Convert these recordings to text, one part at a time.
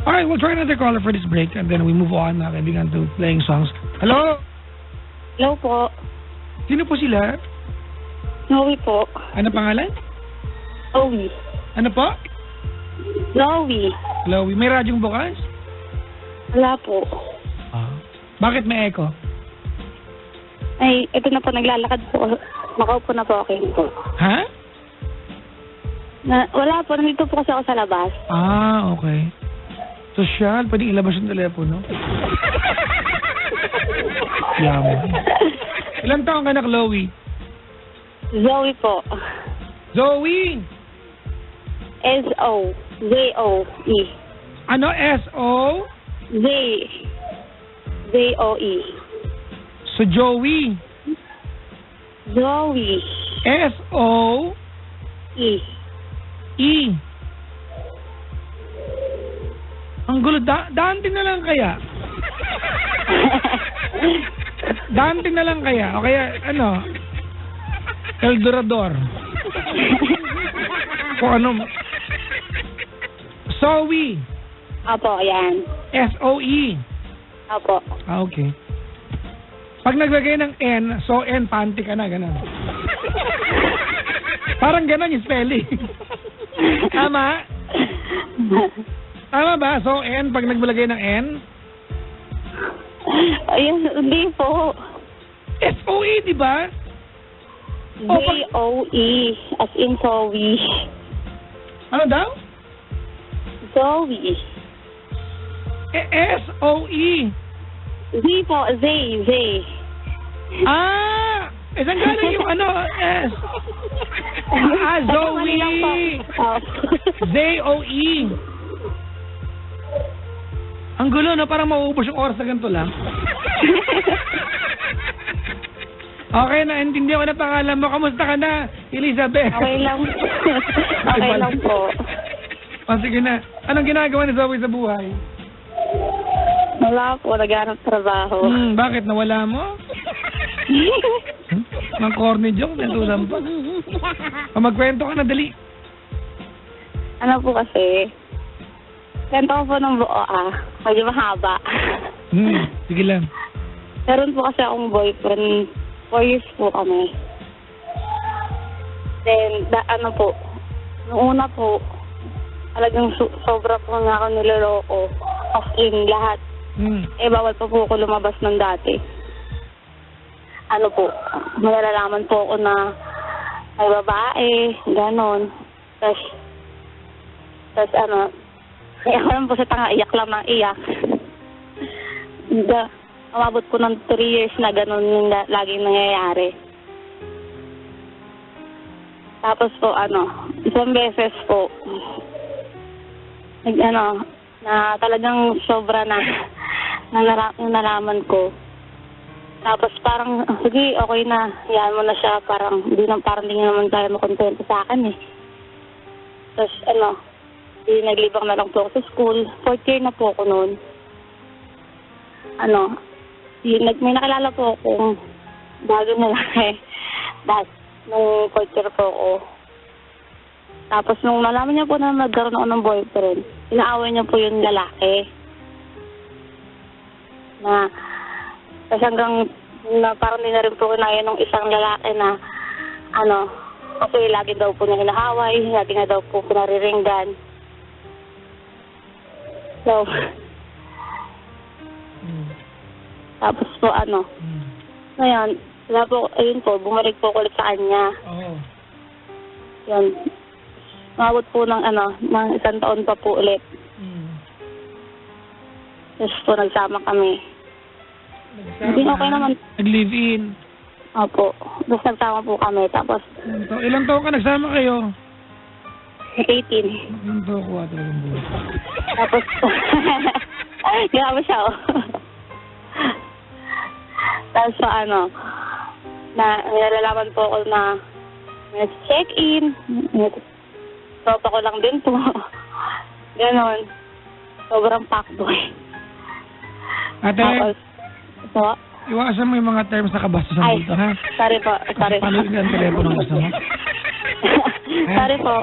Alright, we'll try another caller for this break and then we move on, mga kaibigan, to playing songs. Hello? Hello po. Sino po sila? Noe po. Ano pangalan? Noe. Ano po? Noe. Chloe. May radyong bukas? Wala po. Bakit may echo? Ay, ito na po, naglalakad po. Makaupo na po ako po. Ha? Wala po, nandito po kasi ako sa labas. Okay. Sosyal, pwedeng ilabas yung telepono. Yaman. Ilang taon ka na, Chloe? Zoe po. Zoe! S-O-Z-O-E. Ano? S-O? Z-O-E. So, Joey. Zoe. S-O-E. E. Ang gulo. Dante na lang kaya? Dante na lang kaya? O kaya, ano? El Dorador. Kung ano. Zoe. Apo, yan. S-O-E. Apo. Okay. Pag naglagay ng N, so N, panty ka na, gano'n. Parang gano'n yung spelling. Tama? Tama ba? So N, pag naglagay ng N? Ayun, hindi po. S-O-E, di ba? Z-O-E. As in Zoe. Ano daw? Zoe. S-O-E. Z po, Z. Saan galing yung ano? S. Zoe. Z-O-E. Ang gulo, no? Parang mauubos yung oras na ganito lang. Okay, naintindihan ko na pangalan mo. Kamusta ka na, Elizabeth? Okay lang. Okay lang po. Sige na. Anong ginagawa ni Zoe sa buhay? Wala po, naghanap trabaho. Bakit? Nawala mo? Mga corny joke, natulang pa. Magkwento ka na, dali. Ano po kasi, kwento ko po ng buo medyo mahaba. Sige lang. Meron po kasi akong boyfriend, 4 years po kami. Then, nung una po, talagang sobra po nga ako niloloko. As in, lahat. Bawal pa po ako lumabas ng dati. Malalaman po ako na may babae, ganon. Tapos ako lang po sa tanga, iyak lang ng iyak. Umabot po ng 3 years na ganon yung laging nangyayari. Tapos po, isang beses po, na talagang sobra na nalaman ko. Tapos parang, sige, okay na. Hayaan mo na siya. Parang hindi naman tayo makontento sa akin eh. Tapos naglibang na lang po ako sa school. 4th year na po ako noon. May nakilala po akong bago na lang nung 4th year po ako. Tapos nung nalaman niya po na nagkaroon ako ng boyfriend, inaaway niya po yung lalaki. Kasi hanggang parang hindi na rin po kinaya nung isang lalaki na kasi lagi daw po niya hinahaway, lagi na daw po pinariringgan. So, tapos po ngayon, ayun po, bumalik po ulit sa kanya. Yan. Umabot po ng 1 taon pa po ulit. Tapos po nagsama kami. Hindi okay naman. Nag-live-in. Opo. Tapos nagsama po kami. Tapos ilang taon ka nagsama kayo? 18. Ilang taon ko talagang buhay. Tapos grabe siya Tapos nilalaman po ako na check-in. Tropa ko lang din po. Ganon. Sobrang fuckboy. Ate, so, iwasan mo yung mga terms na kabastusan dito, ha? Sorry po. Paano yung telepono ng kasama? Sorry po.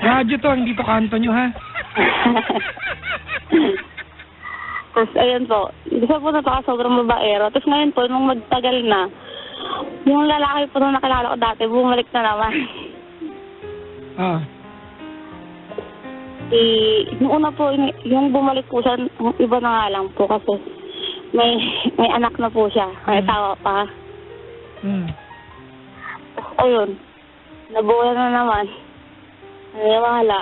Radyo to, hindi to kanto nyo, ha? Tapos, ayun po. Isa po sobrang babaero. Tapos ngayon po, nung magtagal na, yung lalaki po na nakilala ko dati, bumalik na naman. Ah. Nung una po, yung bumalik po siya, iba na nga lang po kasi may anak na po siya. May tawa pa. Tapos, ayun. Nabuhay na naman. Naniwala.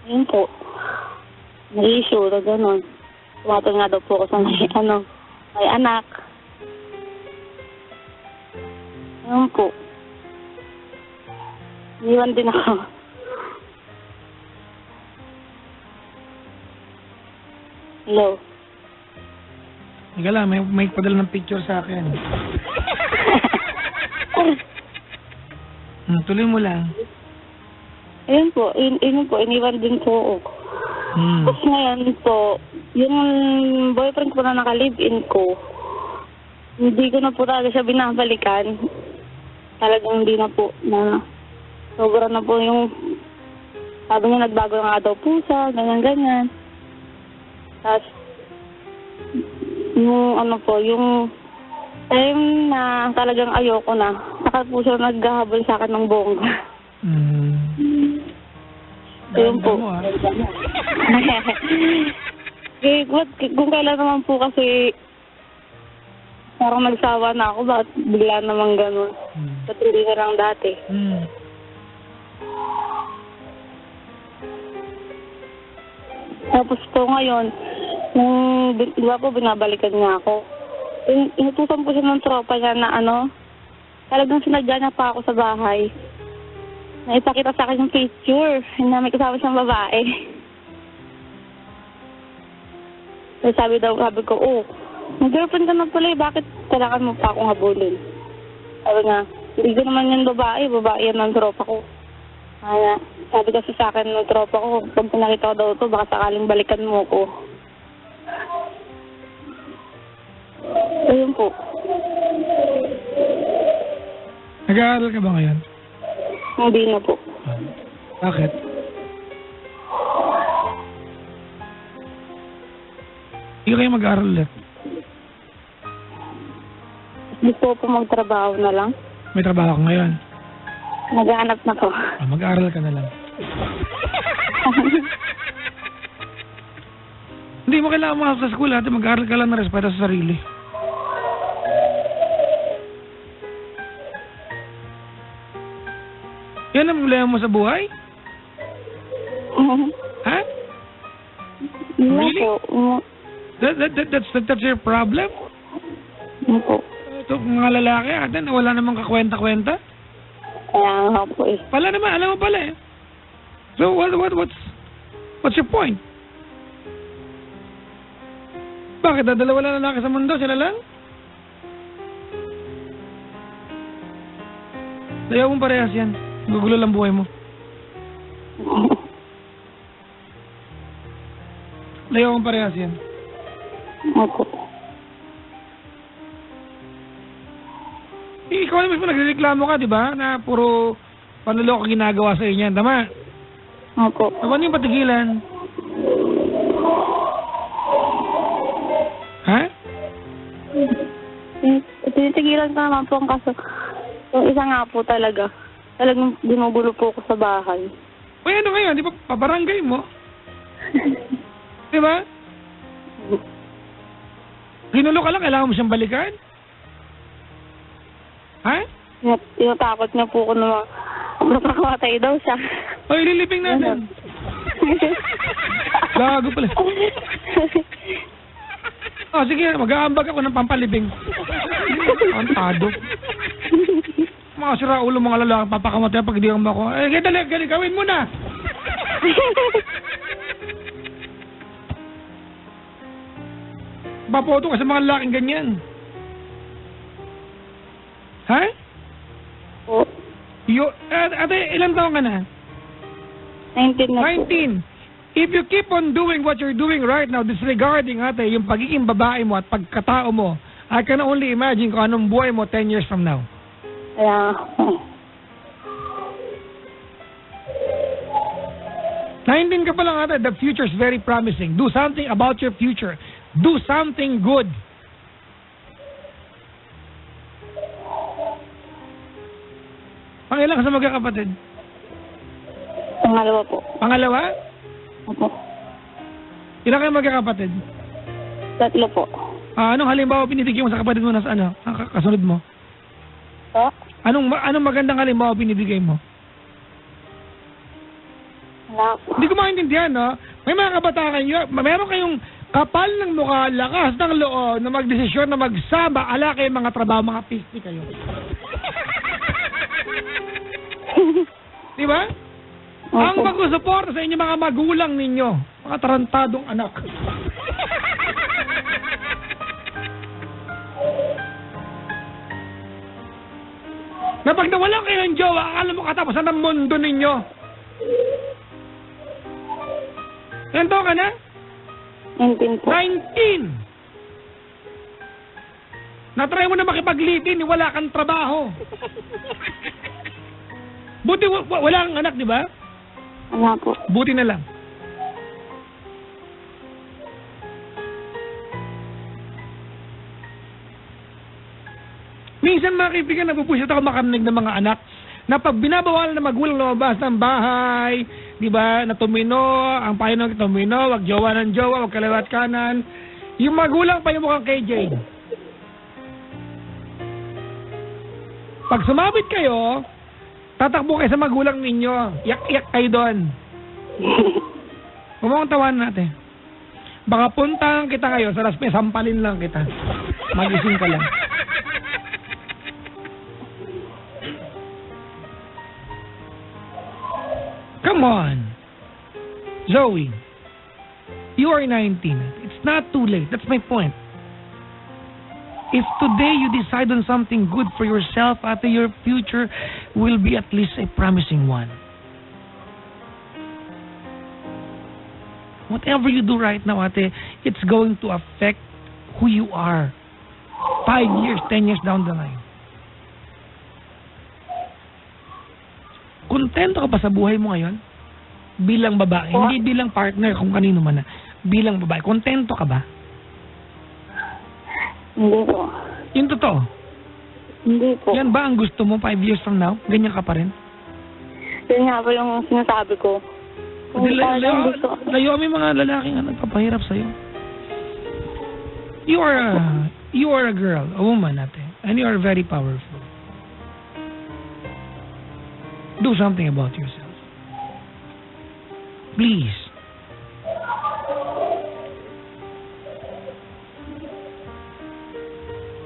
Ayun po. May issue na gano'n. Tumatol nga daw po ako sa may anak. Ayun po. Iwan din ako. Hello. Ika lang, may padala ng picture sa akin. Tuloy mo lang. Ayun po, iniwan din po ako. Tapos ngayon po, yung boyfriend ko na naka-live-in ko, hindi ko na po talaga siya binabalikan. Talagang hindi na po, sobra na po yung, sabi niya nagbago nga daw po siya, ganyan-ganyan. Tapos, yung time na talagang ayoko na, saka po siya naghahabol sa akin ng bongga. Ayun po. Kung kailan naman po kasi parang nagsawa na ako, bakit bigla naman gano'n? Ba't hindi na lang dati? Tapos po ngayon, di ba po binabalikan niya ako? Inutusan po siya ng tropa niya na talagang sinadya niya pa ako sa bahay. Naipakita sa akin yung picture na may kasama siyang babae. So sabi ko, may girlfriend ka na pala bakit kailangan mo pa akong habulin? Sabi nga, hindi ko naman yung babae yan ng tropa ko. Sabi kasi sa akin ng tropa ko, pag nakita ko daw ito, baka sakaling balikan mo ko. Ayun po. Nag-aaral ka ba ngayon? Hindi na po. Bakit? Hindi kayo mag-aaral ulit? Gusto po magtrabaho na lang. May trabaho ka ngayon? Naghahanap na po. Mag-aaral ka na lang. Hindi mo kailangan makasok sa school, ate. Mag-aaral ka lang na respeto sa sarili. Yan ang problema mo sa buhay? Ha? Really? That's your problem? Po. Ito, mga lalaki, ate, na wala namang kakwenta-kwenta? Kaya nga po eh. Pala naman, alam mo pala eh. So, what's your point? Bakit? Dalawa lang lalaki sa mundo, sila lang? Ayaw mong parehas yan. Gugulo lang buhay mo. Ayaw mong parehas yan. Opo. Ikaw na mismo nagreklamo ka, di ba? Na puro panloloko ginagawa sa inyo. Tama? Opo. Ano yung patigilan? Ha? Tinitigilan ko naman po ang kaso. Yung isa nga po talaga. Talagang ginugulo po ako sa bahay. Uy, ano ngayon? Di ba pabarangay mo? Di ba? Ginulo ka lang, kailangan mo siyang balikan? Ha? Tinatakot niya po ko na makamatay daw siya. O, ililiping natin. Gago pala. O, sige, mag-aambag ako ng pampalibing. Antado. Mga sira ulo mga lalaki, papakamatay pag hindi mo ako. Eh, dali, gawin mo na! Papoto ka sa mga lalaking ganyan. Ha? Po. Ate, ilang taon ka na? 19 na po. 19. If you keep on doing what you're doing right now, disregarding ate, yung pagiging babae mo at pagkatao mo, I can only imagine kung anong buhay mo 10 years from now. Kaya, 19 ka pa lang ate, the future is very promising. Do something about your future. Do something good. Pangilan ka sa magkakapatid? Pangalawa po. Pangalawa? Opo. Ilan kayo magkakapatid? 3 po. Anong halimbawa binibigay mo sa kapatid mo na sa kasunod mo? Po? Anong magandang halimbawa binibigay mo? Wala po. Hindi ko maintindihan, no? May mga kabataan kayo, meron kayong kapal ng mukha, lakas ng loob na magdesisyon na magsama, ala kayo mga trabaho, mga pisti kayo. Di ba? Ang magsusuporta sa inyo mga magulang ninyo, mga tarantadong anak. Na pag nawalan kayo ng jowa, akala mo katapusan ng mundo ninyo. Ilan taon ka na? 19 po. 19! Natry mo na makipaglitin, wala kang trabaho. Buti wala kang anak, di ba? Wala po. Buti na lang. Minsan mga kaibigan, napupusit ako makarinig ng mga anak na pag binabawalan na magulang lumabas ng bahay, di ba, na tumino, ang payo ng tumino, wag jowa ng jowa, wag kaliwat kanan, yung magulang pa yung mukhang KJ. Pag sumabit kayo, tatakbo kayo sa magulang ninyo, yak-yak kayo doon. Kumang tawan natin. Baka puntahan kita ngayon, sa raspe, sampalin lang kita. Magising ka lang. Come on. Zoe, you are 19. It's not too late. That's my point. If today you decide on something good for yourself, ate, your future will be at least a promising one. Whatever you do right now, ate, it's going to affect who you are 5 years, 10 years down the line. Kontento ka ba sa buhay mo ngayon? Bilang babae, hindi bilang partner kung kanino man na. Bilang babae, kontento ka ba? Hindi po. Yung totoo. Hindi po. Yan ba ang gusto mo 5 years from now? Ganyan ka pa rin? Yun nga po yung sinasabi ko. Kung talagang gusto. Layo may mga lalaking nagpapahirap sa'yo. You are a girl, a woman, ate. And you are very powerful. Do something about yourself. Please.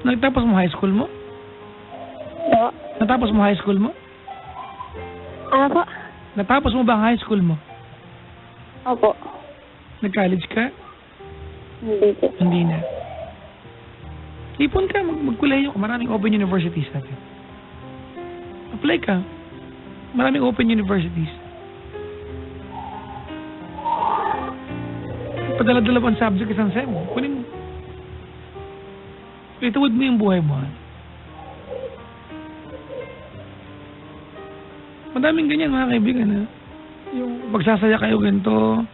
Natapos mo high school mo? Po? Natapos mo high school mo? Ano po? Natapos mo ba ang high school mo? Opo. Nag-college ka? Hindi po. Hindi na. Ipon ka, magkuleyo ka. Maraming open universities natin. Apply ka. Maraming open universities. Padala-dala pa ang subject isang sem. Kunin mo. Ituwid mo yung buhay mo. Madaming ganyan mga kaibigan. Ha? Yung magsasaya kayo ganito,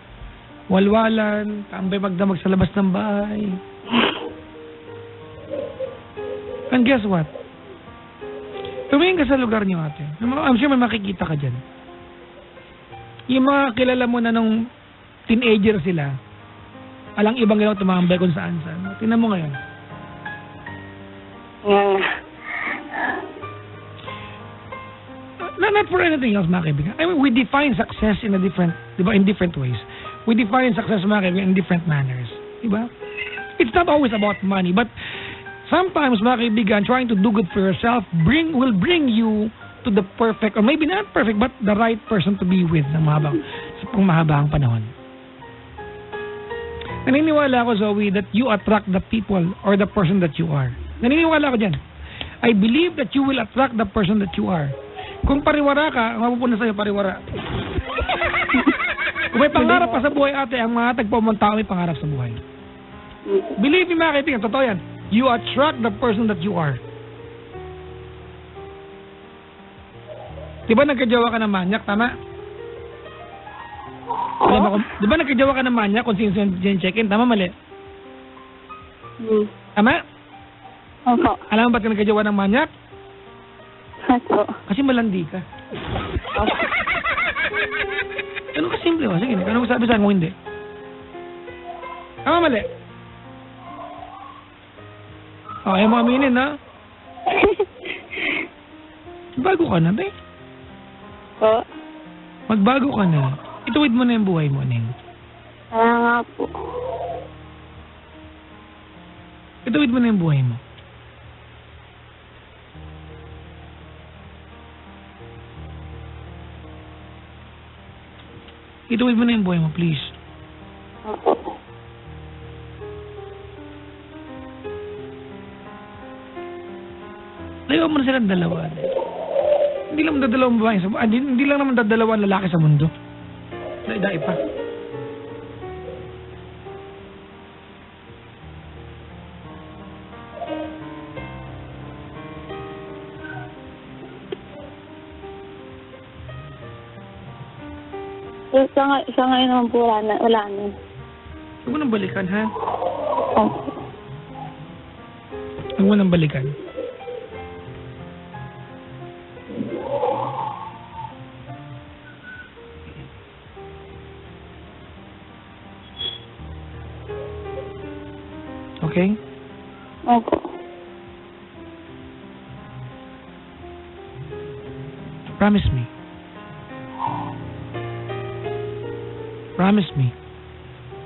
walwalan, tambay magdamag sa labas ng bahay. And guess what? Tumingin ka sa lugar niyo, ate. I'm sure may makikita ka dyan. Yung mga kilala mo na nung teenager sila, alang ibang ginawa tumambay kung saan-saan. Tingnan mo ngayon. Not for anything else, mga kaibigan. I mean, we define success in different ways. We define success, mga kaibigan, in different manners. Diba? It's not always about money, but sometimes, mga kaibigan, trying to do good for yourself will bring you to the perfect, or maybe not perfect, but the right person to be with sa mahabang panahon. Naniniwala ako, Zoe, that you attract the people or the person that you are. Naniniwala ako dyan. I believe that you will attract the person that you are. Kung pariwara ka, ang mapupunta sa'yo, pariwara. Kung may pangarap pa sa buhay, ate, ang mga tagpamang tao may pangarap sa buhay. Believe me, mga kaibigan, totoo yan. You attract the person that you are. Diba nagkajawa ka ng manyak, tama? Alam mo, di ba nagkajawa ka ng manyak kung sino check-in? Tama, mali? Tama? Opo. Alam mo ba't ka nagkajawa ng manyak? Opo. Kasi malandi ka. Ganun ka simple ba? Sige, ano masabi sa'yo kung hindi? Tama, mali? Ayaw mo aminin, ha? Bago ka na, be. Po. Magbago ka na. Ituwid mo na yung buhay mo, Ning. Kaya nga po. Ituwid mo na yung buhay mo. Ituwid mo na yung buhay mo, please. Opo. Layo mo na silang dalawa. Hindi lang dadalawang babae sa hindi lang naman dadalawang lalaki sa mundo. Dai pa. Isa ngayon naman po wala na. Huwag mo nang balikan, ha? Opo. Huwag mo nang balikan. Okay? Opo. Promise me. Promise me.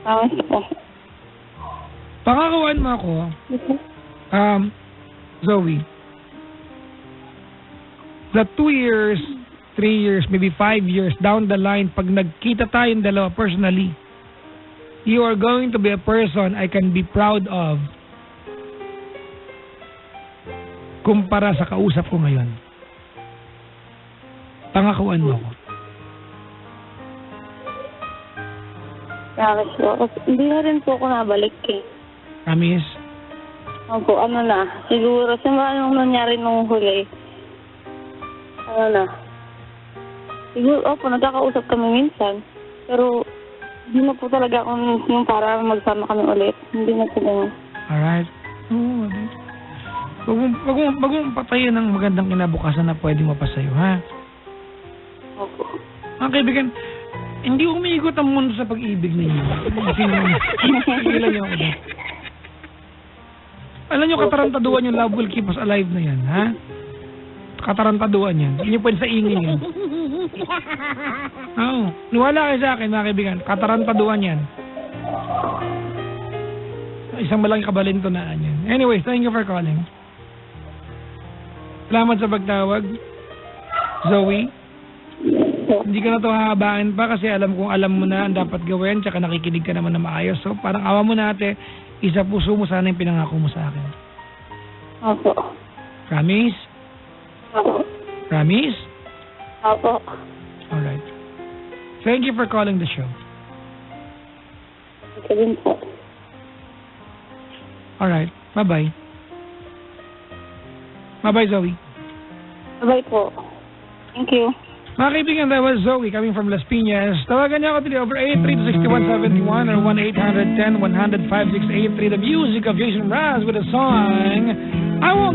Promise po. Pangakawaan mo ako, Zoe, that 2 years, 3 years, maybe 5 years down the line, pag nagkita tayong dalawa personally, you are going to be a person I can be proud of kumpara sa kausap ko ngayon. Pangakawaan mo ako. Promise po. Hindi na rin po ako nabalik eh. Promise? Opo, ano na. Siguro, simula nung nangyari nung huli. Ano na. Siguro, opo, nagkakausap kami minsan. Pero, hindi na po talaga akong yung para magsama kami ulit. Hindi na po ganun. Alright. Oo, wag mong patayin ng magandang kinabukasan na pwedeng mapasayo, ha? Opo. Mga kaibigan, hindi umiikot ang mundo sa pag-ibig ninyo. Ilan niyo ako doon. Alam niyo, katarantaduan yung love will keep us alive na yan, ha? Katarantaduan yan. Hindi niyo pwede sa ingin yan. Oo. Niwala kayo sa akin, mga kaibigan. Katarantaduan yan. Isang malaking kabalintunaan yan. Anyways, thank you for calling. Salamat sa pagtawag. Zoe. Hindi ka na ito hahabaan pa kasi alam kong alam mo na ang dapat gawin tsaka nakikinig ka naman na maayos. So parang awa mo na ate, isa puso mo sana yung pinangako mo sa akin. Opo. Promise? Opo. Promise? Opo. Alright. Thank you for calling the show. Ito din po. Alright. Bye-bye. Bye-bye, Zoe. Bye po. Thank you. Mga kaibigan, that was Zoe coming from Las Piñas. Tawagan niya ako today over 83-6171 or 1-810-100-5683. The music of Jason Mraz with a song, I Won't